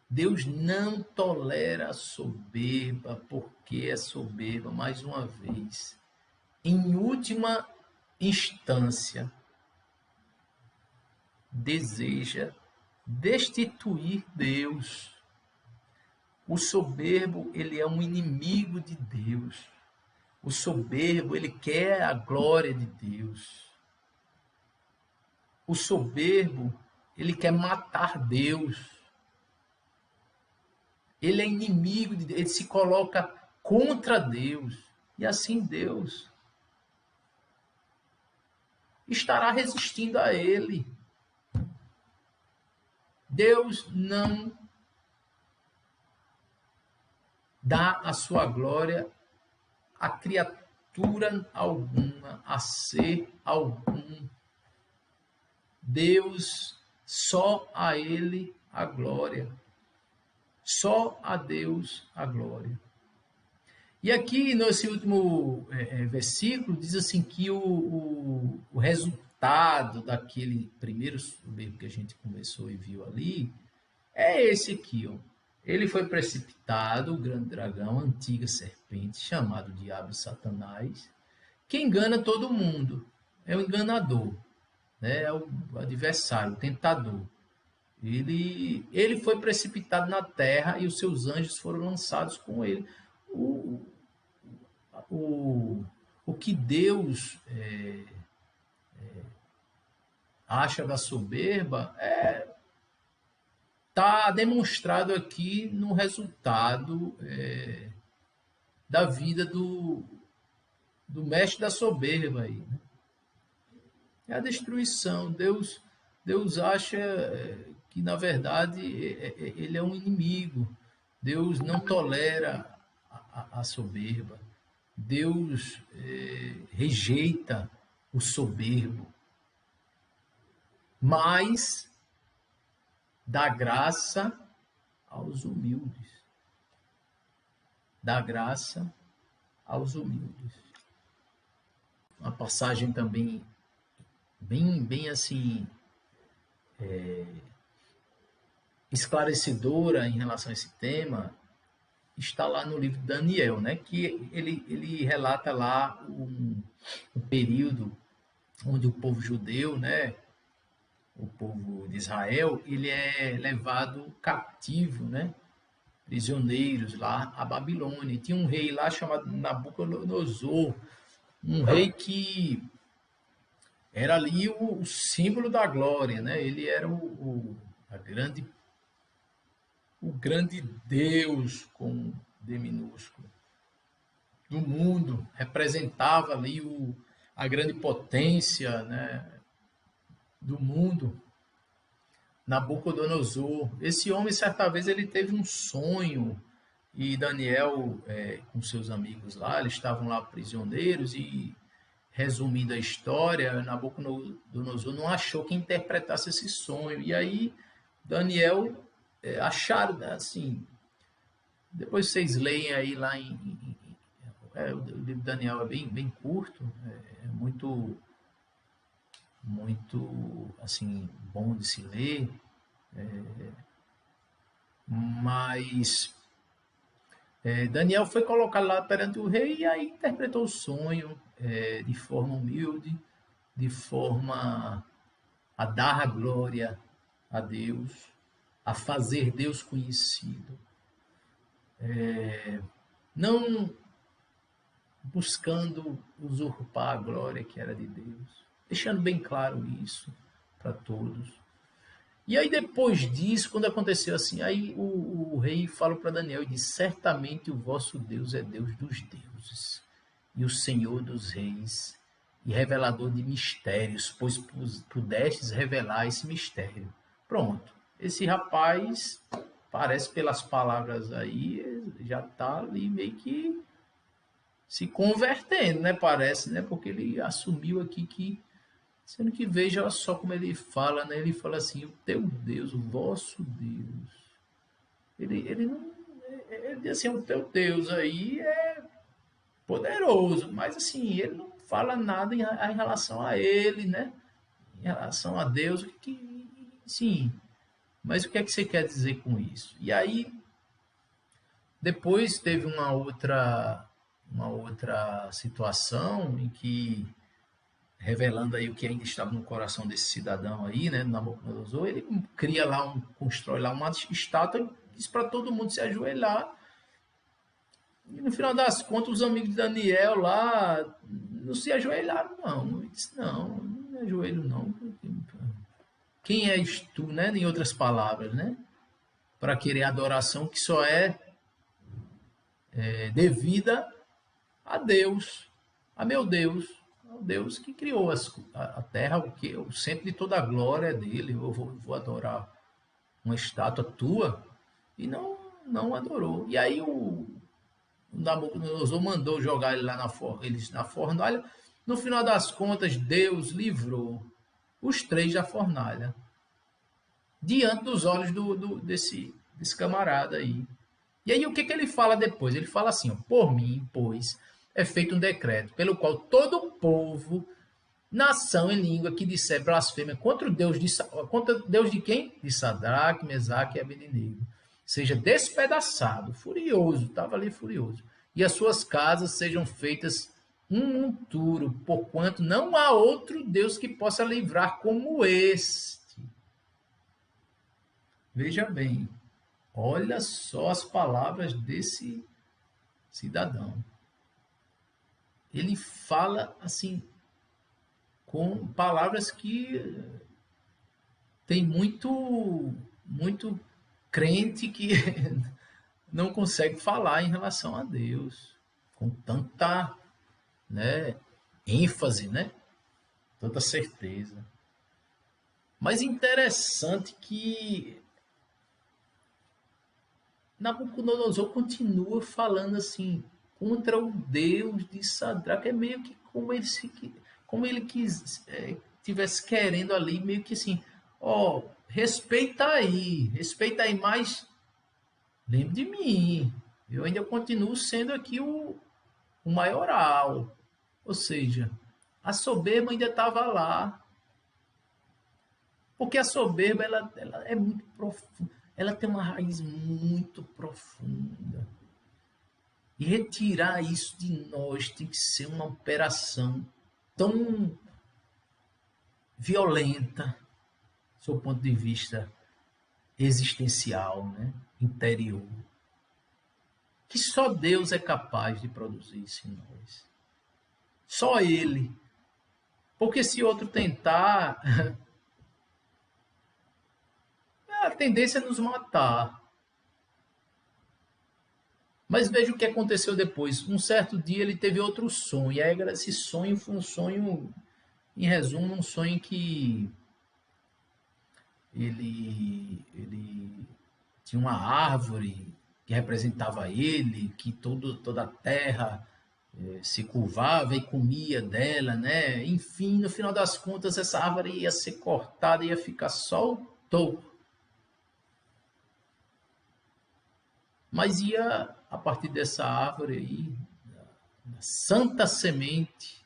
Deus não tolera a soberba, porque é soberba, mais uma vez. Em última instância, deseja destituir Deus. O soberbo, ele é um inimigo de Deus. O soberbo, ele quer a glória de Deus. O soberbo, ele quer matar Deus. Ele é inimigo de Deus, ele se coloca contra Deus. E assim Deus estará resistindo a ele. Deus não dá a sua glória a criatura alguma, a ser algum. Deus, só a ele a glória. Só a Deus a glória. E aqui, nesse último versículo, diz assim que o resultado daquele primeiro soberbo que a gente conversou e viu ali, é esse aqui, ó. Ele foi precipitado, o grande dragão, a antiga serpente, chamado Diabo e Satanás, que engana todo mundo. É o enganador, né? É o adversário, o tentador. Ele foi precipitado na terra e os seus anjos foram lançados com ele. O que Deus acha da soberba está demonstrado aqui no resultado da vida do mestre da soberba aí, né? É a destruição. Deus Deus acha que, na verdade, ele é um inimigo. Deus não tolera a soberba. Deus rejeita o soberbo, mas dá graça aos humildes. Dá graça aos humildes. Uma passagem também bem assim esclarecedora em relação a esse tema está lá no livro de Daniel, né? Que ele relata lá um período onde o povo judeu, né? O povo de Israel, ele é levado cativo, né? Prisioneiros lá à Babilônia. E tinha um rei lá chamado Nabucodonosor, um rei que era ali o símbolo da glória, né? Ele era o grande Deus com D minúsculo do mundo, representava ali a grande potência, né, do mundo. Nabucodonosor. Esse homem, certa vez, ele teve um sonho e Daniel, com seus amigos lá, eles estavam lá prisioneiros e, resumindo a história, Nabucodonosor não achou quem interpretasse esse sonho. E aí Daniel acharam, assim, depois vocês leem aí lá o livro de Daniel é bem curto, é muito assim bom de se ler, mas Daniel foi colocado lá perante o rei e aí interpretou o sonho de forma humilde, de forma a dar a glória a Deus, a fazer Deus conhecido, não buscando usurpar a glória que era de Deus, deixando bem claro isso para todos. E aí depois disso, quando aconteceu assim, aí o rei falou para Daniel e disse: certamente o vosso Deus é Deus dos deuses e o Senhor dos reis e revelador de mistérios, pois pudestes revelar esse mistério. Pronto. Esse rapaz, parece pelas palavras aí, já está ali meio que se convertendo, né? Parece, né? Porque ele assumiu aqui que, sendo que veja só como ele fala, né? Ele fala assim: o teu Deus, o vosso Deus. Ele não. Ele diz assim: o teu Deus aí é poderoso, mas assim, ele não fala nada em relação a ele, né? Em relação a Deus, sim. Mas o que é que você quer dizer com isso? E aí, depois teve uma outra situação em que, revelando aí o que ainda estava no coração desse cidadão aí, né, Nabucodonosor, ele cria lá, constrói lá uma estátua e diz para todo mundo se ajoelhar. E no final das contas, os amigos de Daniel lá não se ajoelharam, não. Ele disse: não me ajoelho, não. Quem és tu, né? Em outras palavras, né? Para querer adoração que só é devida a Deus, a meu Deus, ao Deus que criou a terra, o centro de toda a glória é dele. Eu vou adorar uma estátua tua, e não adorou. E aí o Nabucodonosor mandou jogar ele lá eles na fornalha. No final das contas, Deus livrou os três da fornalha, diante dos olhos desse camarada aí. E aí o que ele fala depois? Ele fala assim: ó, por mim, pois, é feito um decreto, pelo qual todo o povo, nação e língua que disser blasfêmia contra Deus de quem? De Sadraque, Mesaque e Abednego, seja despedaçado, furioso, estava ali furioso, e as suas casas sejam feitas um monturo, porquanto não há outro Deus que possa livrar como este. Veja bem, olha só as palavras desse cidadão. Ele fala assim, com palavras que tem muito crente que não consegue falar em relação a Deus com tanta, né, ênfase, né, tanta certeza. Mas interessante que Nabucodonosor continua falando assim contra o Deus de Sadraque, é meio que como ele quis, tivesse querendo ali, meio que assim, ó, respeita aí, mas lembre de mim, eu ainda continuo sendo aqui o maioral. Ou seja, a soberba ainda estava lá, porque a soberba ela é muito profunda, ela tem uma raiz muito profunda. E retirar isso de nós tem que ser uma operação tão violenta, do ponto de vista existencial, né? Interior, que só Deus é capaz de produzir isso em nós. Só Ele. Porque se outro tentar, a tendência é nos matar. Mas veja o que aconteceu depois. Um certo dia ele teve outro sonho. E aí esse sonho foi um sonho, em resumo, um sonho que ele tinha uma árvore que representava ele, que toda a terra se curvava e comia dela, né? Enfim, no final das contas, essa árvore ia ser cortada, ia ficar só o topo. Mas ia, a partir dessa árvore aí, da santa semente,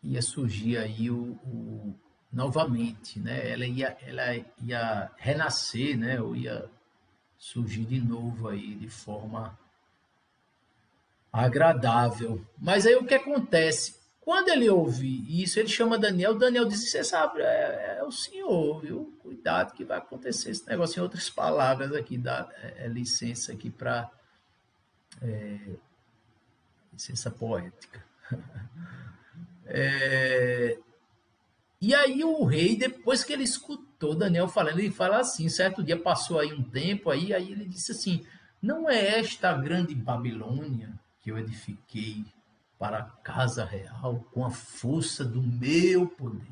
ia surgir aí novamente, né? Ela ia renascer, né? Ou ia surgir de novo aí de forma agradável. Mas aí o que acontece? Quando ele ouve isso, ele chama Daniel. Daniel diz: Você sabe, é o senhor, viu? Cuidado que vai acontecer esse negócio. Em outras palavras, aqui, dá licença aqui para licença poética. E aí o rei, depois que ele escutou Daniel falando, ele fala assim, certo dia passou aí um tempo, aí ele disse assim, não é esta a grande Babilônia que eu edifiquei para a casa real com a força do meu poder,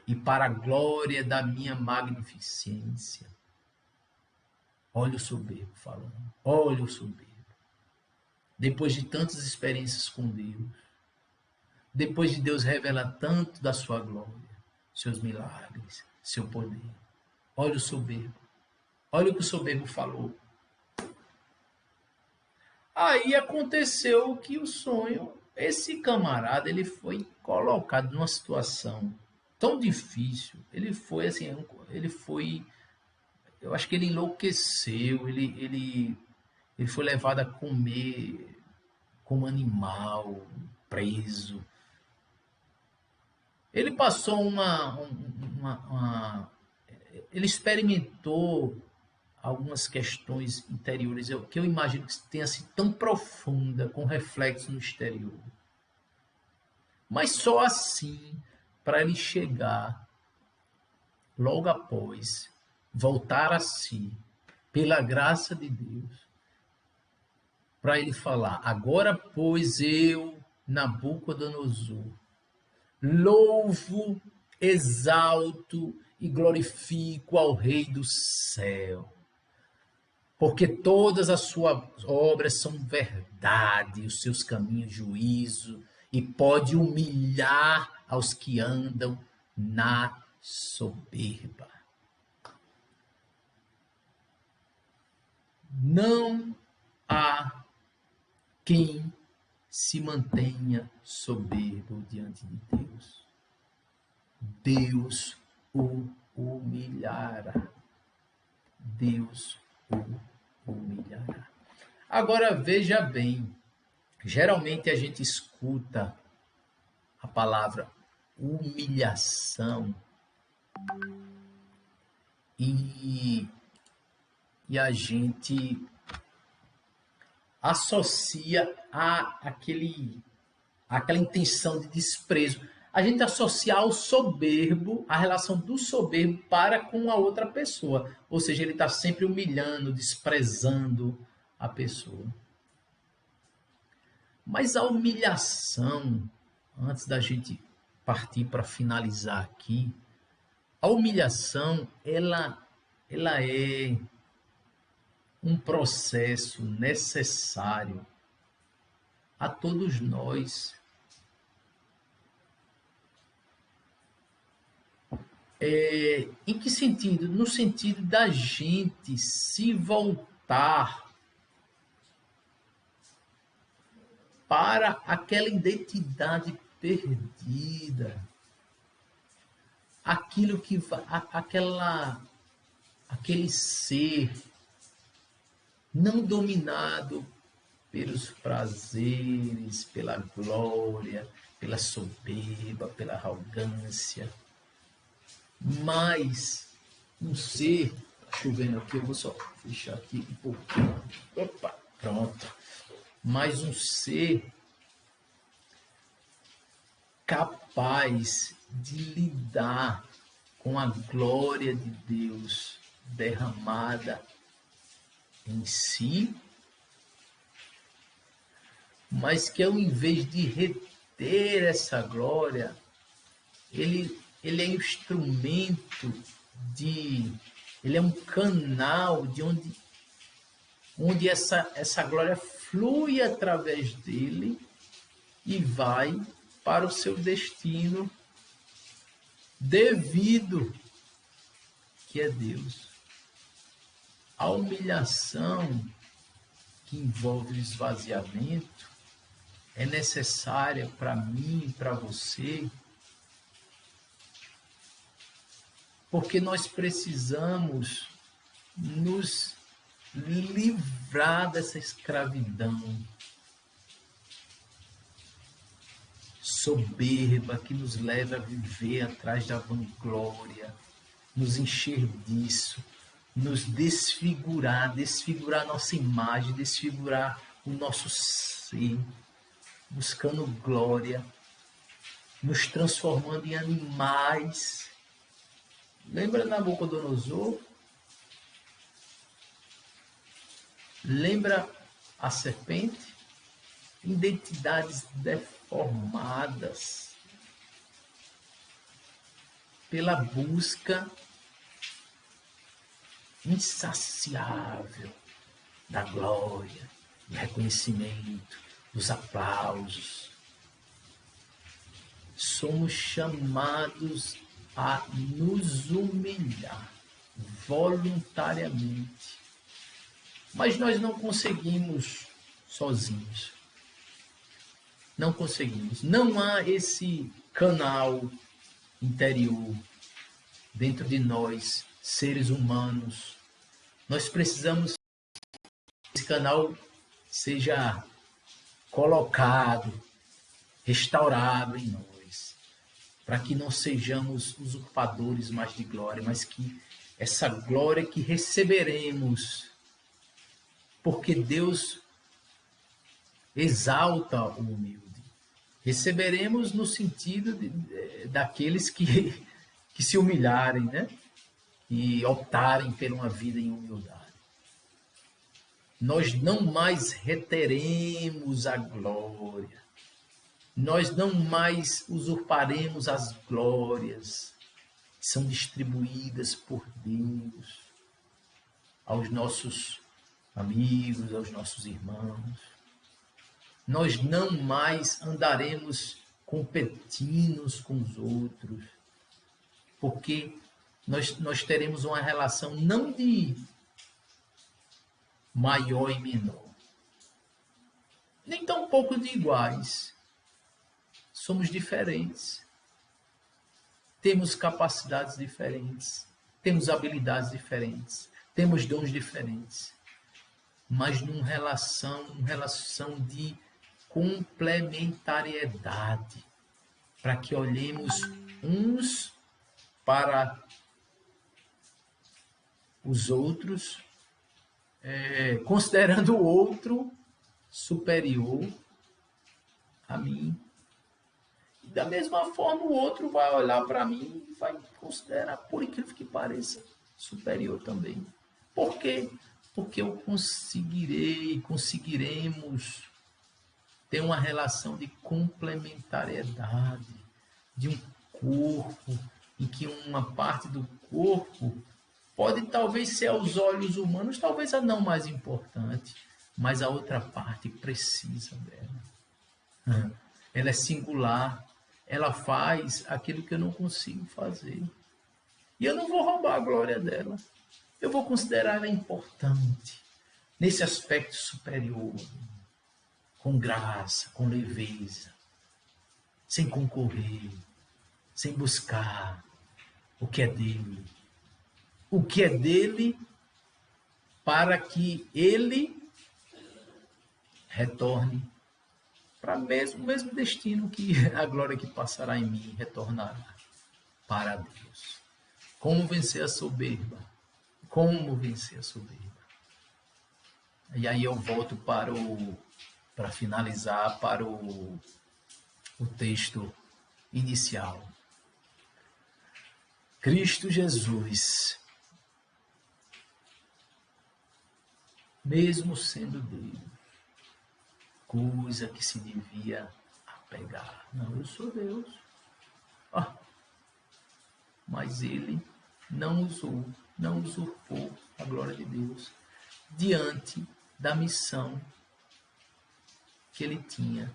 e para a glória da minha magnificência. Olha o soberbo falando, olha o soberbo. Depois de tantas experiências com Deus, depois de Deus revelar tanto da sua glória, seus milagres, seu poder. Olha o soberbo. Olha o que o soberbo falou. Aí aconteceu que o sonho, esse camarada, ele foi colocado numa situação tão difícil. Ele foi assim, eu acho que ele enlouqueceu, ele foi levado a comer como animal, preso. Ele passou ele experimentou algumas questões interiores que eu imagino que tenha sido tão profunda, com reflexo no exterior. Mas só assim, para ele chegar, logo após, voltar a si, pela graça de Deus, para ele falar, agora pois eu, Nabucodonosor, louvo, exalto e glorifico ao Rei do céu, porque todas as suas obras são verdade, os seus caminhos juízo, e pode humilhar aos que andam na soberba. Não há quem se mantenha soberbo diante de Deus. Deus o humilhará. Deus o humilhará. Agora veja bem, geralmente a gente escuta a palavra humilhação e a gente associa aquela intenção de desprezo. A gente associa ao soberbo, a relação do soberbo para com a outra pessoa. Ou seja, ele está sempre humilhando, desprezando a pessoa. Mas a humilhação, antes da gente partir para finalizar aqui, a humilhação, ela é um processo necessário a todos nós. Em que sentido? No sentido da gente se voltar para aquela identidade perdida, aquilo que aquele ser não dominado pelos prazeres, pela glória, pela soberba, pela arrogância, mas um ser, tá chovendo aqui, eu vou só fechar aqui um pouquinho, opa, pronto, mas um ser capaz de lidar com a glória de Deus derramada em si, mas que ao invés de reter essa glória, ele é instrumento ele é um canal de onde essa glória flui através dele e vai para o seu destino devido, que é Deus. A humilhação que envolve o esvaziamento é necessária para mim e para você, porque nós precisamos nos livrar dessa escravidão soberba que nos leva a viver atrás da vanglória, nos encher disso, nos desfigurar nossa imagem, desfigurar o nosso ser, buscando glória, nos transformando em animais. Lembra Nabucodonosor? Lembra a serpente? Identidades deformadas pela busca insaciável da glória, do reconhecimento, dos aplausos. Somos chamados a nos humilhar voluntariamente, mas nós não conseguimos sozinhos. Não conseguimos. Não há esse canal interior dentro de nós, seres humanos. Nós precisamos que esse canal seja colocado, restaurado em nós, para que não sejamos usurpadores mais de glória, mas que essa glória que receberemos, porque Deus exalta o humilde. Receberemos no sentido daqueles que se humilharem, né? E optarem por uma vida em humildade. Nós não mais reteremos a glória. Nós não mais usurparemos as glórias que são distribuídas por Deus aos nossos amigos, aos nossos irmãos. Nós não mais andaremos competindo uns com os outros, porque nós teremos uma relação não de maior e menor, nem tampouco de iguais. Somos diferentes, temos capacidades diferentes, temos habilidades diferentes, temos dons diferentes, mas numa relação de complementariedade, para que olhemos uns para os outros, considerando o outro superior a mim. E da mesma forma, o outro vai olhar para mim e vai considerar, por incrível que pareça, superior também. Por quê? Porque eu conseguiremos tem uma relação de complementariedade, de um corpo, em que uma parte do corpo pode talvez ser aos olhos humanos, talvez a não mais importante, mas a outra parte precisa dela. Ela é singular, ela faz aquilo que eu não consigo fazer. E eu não vou roubar a glória dela. Eu vou considerar ela importante, nesse aspecto superior, com graça, com leveza, sem concorrer, sem buscar o que é dele. O que é dele para que ele retorne para o mesmo destino que a glória que passará em mim retornará para Deus. Como vencer a soberba? Como vencer a soberba? E aí eu volto para finalizar, para o texto inicial. Cristo Jesus, mesmo sendo Deus, coisa que se devia apegar. Não, eu sou Deus. Mas ele não usou, não usurpou a glória de Deus diante da missão que ele tinha.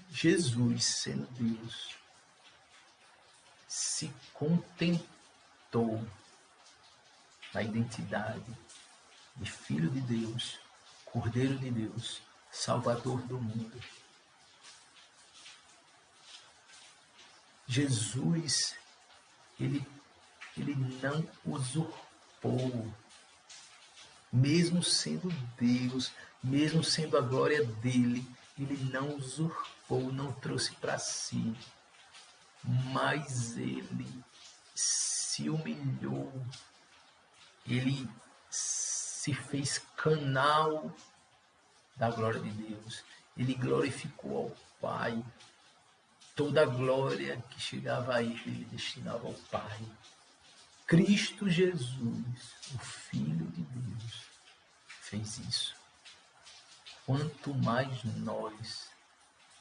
Jesus, sendo Deus, se contentou na identidade de Filho de Deus, Cordeiro de Deus, Salvador do mundo. Jesus, ele não usurpou, mesmo sendo Deus, mesmo sendo a glória dele, ele não usurpou, não trouxe para si, mas ele se humilhou, ele se fez canal da glória de Deus, ele glorificou ao Pai. Toda a glória que chegava a ele destinava ao Pai. Cristo Jesus, o Filho de Deus, fez isso. Quanto mais nós,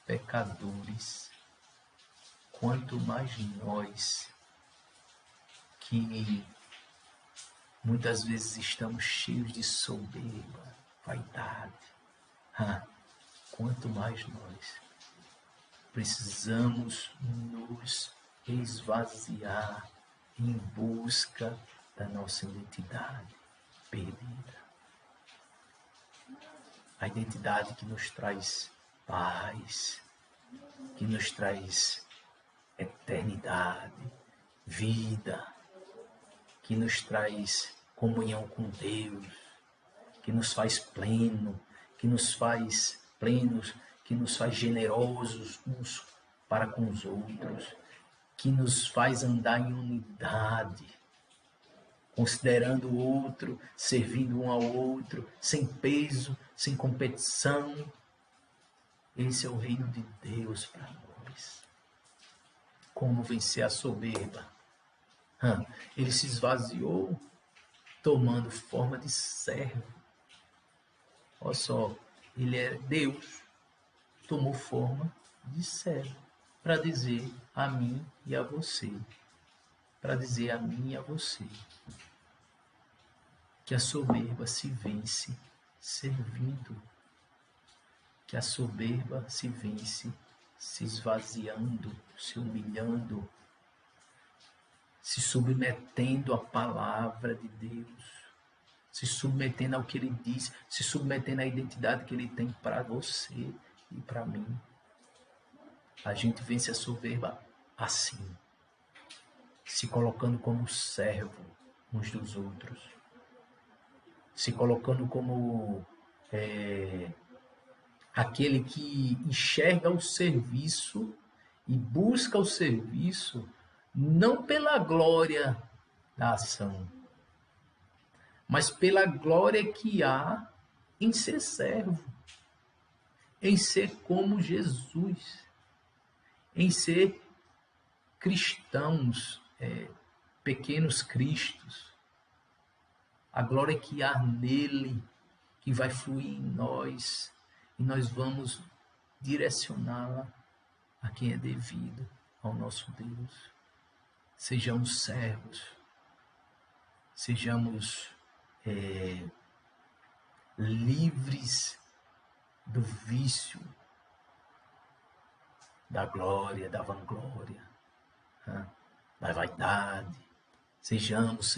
pecadores, quanto mais nós, que muitas vezes estamos cheios de soberba, vaidade, quanto mais nós precisamos nos esvaziar em busca da nossa identidade perdida. A identidade que nos traz paz, que nos traz eternidade, vida, que nos traz comunhão com Deus, que nos faz pleno, que nos faz plenos, que nos faz generosos uns para com os outros, que nos faz andar em unidade, considerando o outro, servindo um ao outro, sem peso, sem competição. Esse é o reino de Deus para nós. Como vencer a soberba? Ele se esvaziou, tomando forma de servo. Olha só, ele é Deus, tomou forma de servo, para dizer a mim e a você, que a soberba se vence servindo, que a soberba se vence se esvaziando, se humilhando, se submetendo à palavra de Deus, se submetendo ao que ele diz, se submetendo à identidade que ele tem para você e para mim. A gente vence a soberba assim, se colocando como servo uns dos outros, se colocando como aquele que enxerga o serviço e busca o serviço não pela glória da ação, mas pela glória que há em ser servo, em ser como Jesus, em ser cristãos, pequenos cristos. A glória que há nele, que vai fluir em nós, e nós vamos direcioná-la a quem é devido, ao nosso Deus. Sejamos servos, sejamos livres do vício, da glória, da vanglória, da vaidade. Sejamos.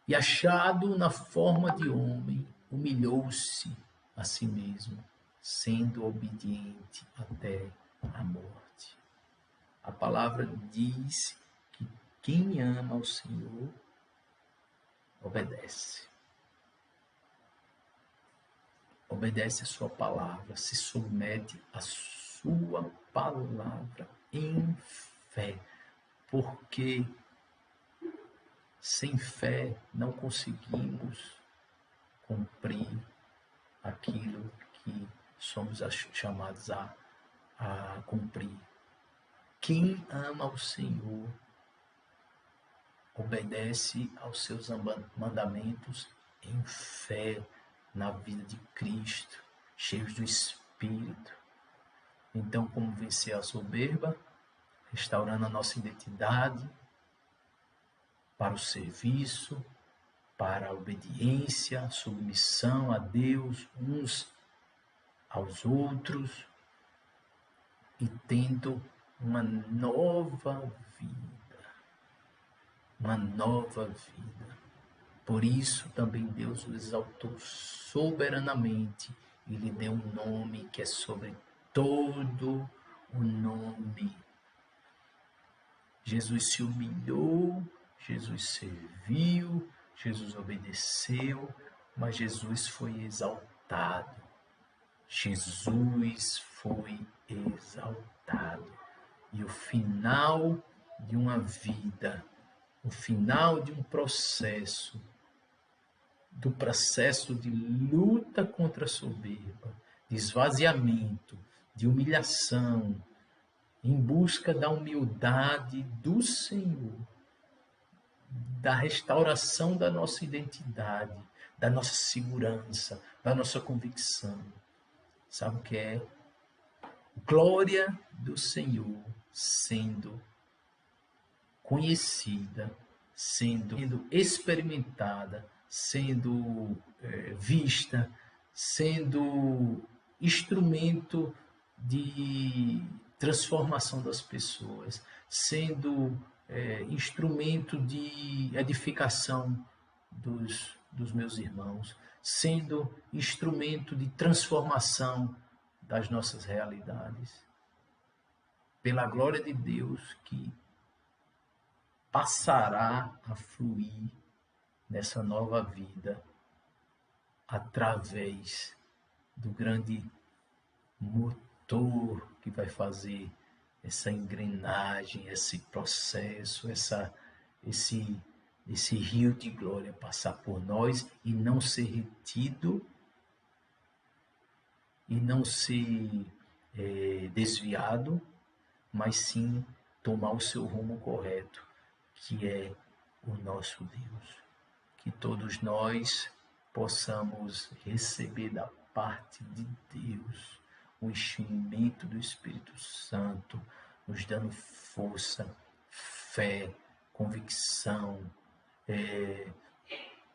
E achado na forma de homem, humilhou-se a si mesmo, sendo obediente até a morte. A palavra diz que quem ama o Senhor obedece. Obedece a sua palavra, se submete à sua palavra em fé, porque sem fé não conseguimos cumprir aquilo que somos chamados a cumprir. Quem ama o Senhor obedece aos seus mandamentos em fé, na vida de Cristo, cheios do Espírito. Então, como vencer a soberba? Restaurando a nossa identidade para o serviço, para a obediência, submissão a Deus, uns aos outros, e tendo uma nova vida. Uma nova vida. Por isso também Deus o exaltou soberanamente e lhe deu um nome que é sobre todo o nome. Jesus se humilhou, Jesus serviu, Jesus obedeceu, mas Jesus foi exaltado. Jesus foi exaltado. E o final de uma vida, o final de um processo, do processo de luta contra a soberba, de esvaziamento, de humilhação, em busca da humildade do Senhor, da restauração da nossa identidade, da nossa segurança, da nossa convicção. Sabe o que é? Glória do Senhor sendo conhecida, sendo experimentada, sendo vista, sendo instrumento de transformação das pessoas, sendo instrumento de edificação dos meus irmãos, sendo instrumento de transformação das nossas realidades. Pela glória de Deus que passará a fluir nessa nova vida através do grande motor que vai fazer essa engrenagem, esse processo, esse rio de glória passar por nós e não ser retido e não ser desviado, mas sim tomar o seu rumo correto, que é o nosso Deus. Que todos nós possamos receber da parte de Deus o enchimento do Espírito Santo, nos dando força, fé, convicção,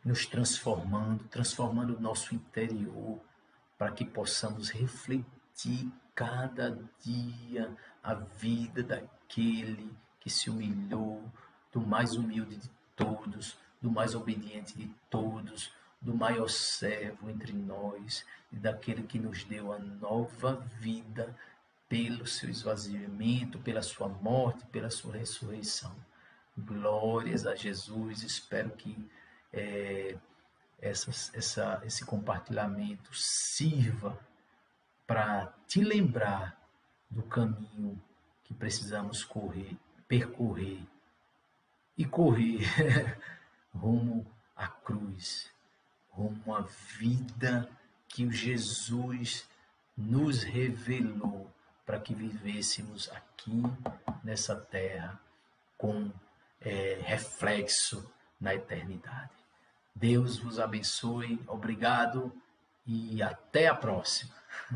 nos transformando o nosso interior, para que possamos refletir cada dia a vida daquele que se humilhou, do mais humilde de todos, do mais obediente de todos, do maior servo entre nós, e daquele que nos deu a nova vida pelo seu esvaziamento, pela sua morte, pela sua ressurreição. Glórias a Jesus. Espero que esse compartilhamento sirva para te lembrar do caminho que precisamos percorrer e correr rumo à cruz, rumo à vida que o Jesus nos revelou para que vivêssemos aqui nessa terra com reflexo na eternidade. Deus vos abençoe. Obrigado e até a próxima.